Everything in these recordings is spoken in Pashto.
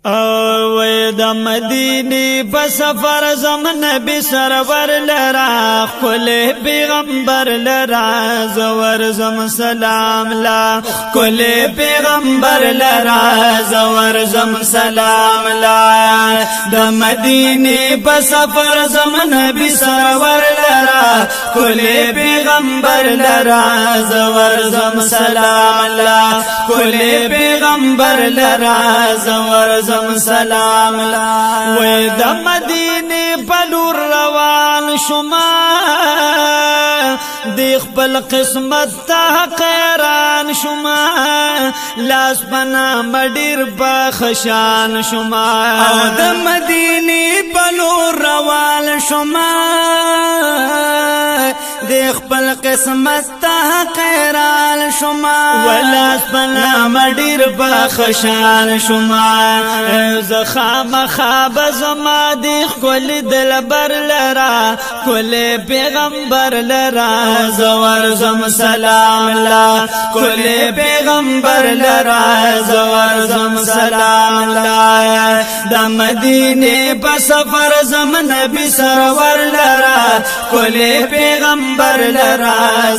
او د مدینه په سفر زم نبی سرور لرا کل پیغمبر لرا زور زم سلام لا کل پیغمبر لرا زور زم سلام لا د مدینه په سفر زم نبی سرور لرا کل پیغمبر لرا زور زم سلام لا کل پیغمبر لرا زور زم سلام لا وې د مدینه بلور روان شما د خپل قسمت ته قیران شما لاس بنا مډیر بخشان شما او د مدینه بلور روان شما د خپل قسمت ته قیران شما ولاس بنا مډیر بخشان شما زخام خواب زما دی کل دلبر لرا کل پیغمبر لرا زور زم سلام لا کل پیغمبر لرا زور زم سلام لا د مدینه په سفر زم نبی سرور لرا کل پیغمبر لرا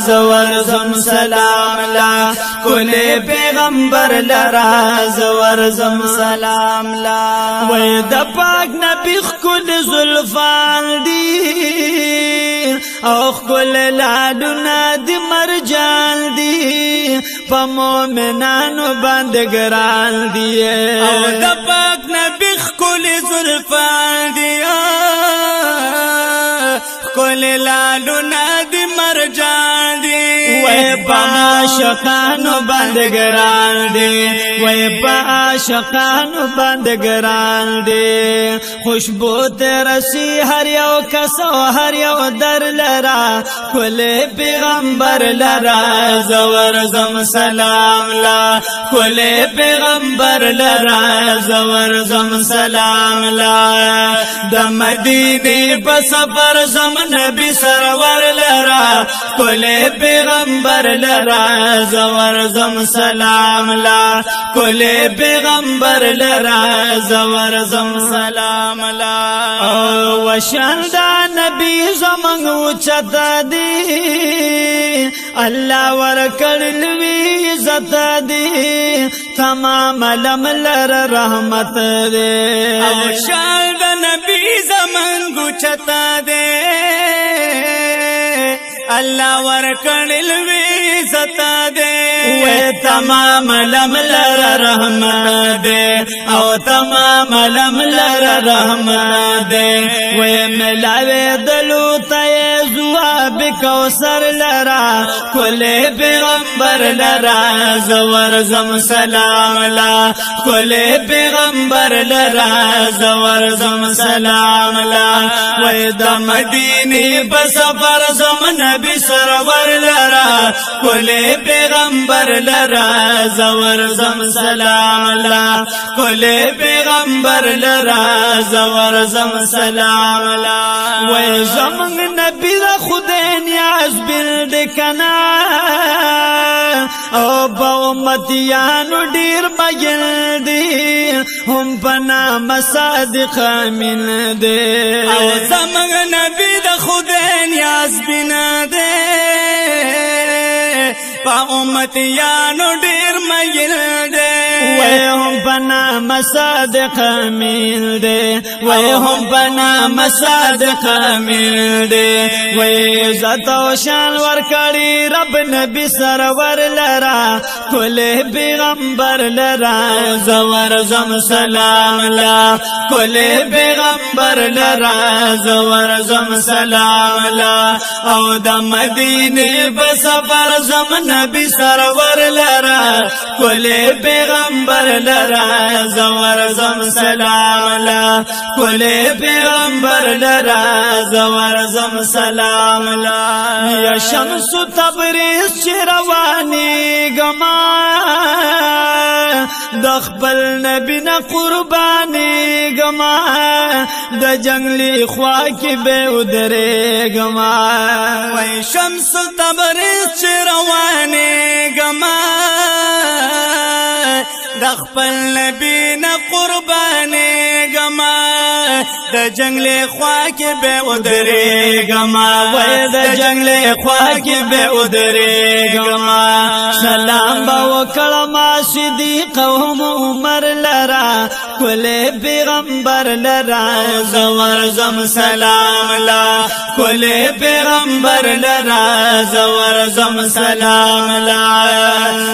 زور زم سلام لا کل پیغمبر لرا زور زم سلام لا وې د پاک نبی خل زلفان دی او خل لادنا دی مرجان دی په مومنانو باندې ګران دی او د پاک نبی خل زلفان دی خل لادنا دی مرجان دی وې په عاشقانو باندې ګران دی وې په عاشقانو باندې ګران دی خوشبو ته رسی هر یو کس هر یو در لرا کل پیغمبر لرا زور زم سلام لا کل پیغمبر لرا زور زم سلام لا د مدینه په سفر زم نبی سرور لرا کل پیغمبر لرا زور زم سلام لا کل پیغمبر لرا زور زم سلام لا وشاندا نبی زمنګ چتا دی الله ورکړل وی عزت دی تمام لملر رحمت دی او شاندا نبی زمنګ چتا دی الله ورکړل وی عزت دی وې تمام لملر رحمت دی او تمام لملر رحمت دی وې ملاوي دلو ته زواب کوثر لرا کل پیغمبر لرا زور زم سلام لا کل پیغمبر لرا زور زم سلام لا وې د مدینه په سفر زم نبی سرور لرا کل پیغمبر لرا زور زم سلام لا کل پیغمبر لرا زور زم سلام لا وې زمنګ نبی را خدای نیاز بل دکنا او با امتیانو ډیر مګل دی هم پنا مصادق من دی او زمنګ نبی د خدای نیاز بنا دی پا امتیانو ډیر مګل دی وې هم پنا مصادق من دی وې هم پنا مصادق من دی وې عزت او شان ورکړي رب نبی سرور لرا کل پیغمبر لرا زور زم سلام لا کل پیغمبر لرا زور زم سلام لا او د مدینه په سفر زم نبی سرور لرا کل پیغمبر لرا زور زم سلام لا کل پیغمبر لرا زور زم سلام لا یا شمس تبریز چروانی گما د خپل نبی نه قربانی گما د جنگلی خوا کې به ودره گما وای شمس تبریز چروانی گما د خپل نبی نه قرباني گما د جنگل خوا کې به ودرې گما وای د جنگل خوا کې به ودرې گما سلام با وکړم صدیق او عمر لرا کل پیغمبر لرا زور زم سلام لا کل پیغمبر لرا زور زم سلام لا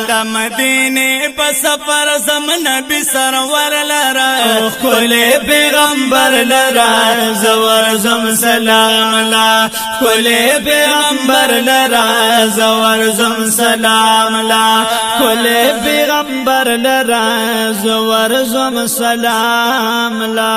د مدینه په سفر زم نبی سرور لرا کل پیغمبر لرا زور زم سلام لا کل پیغمبر لرا زور زم سلام لا کل پیغمبر لرا زور زم سلام لا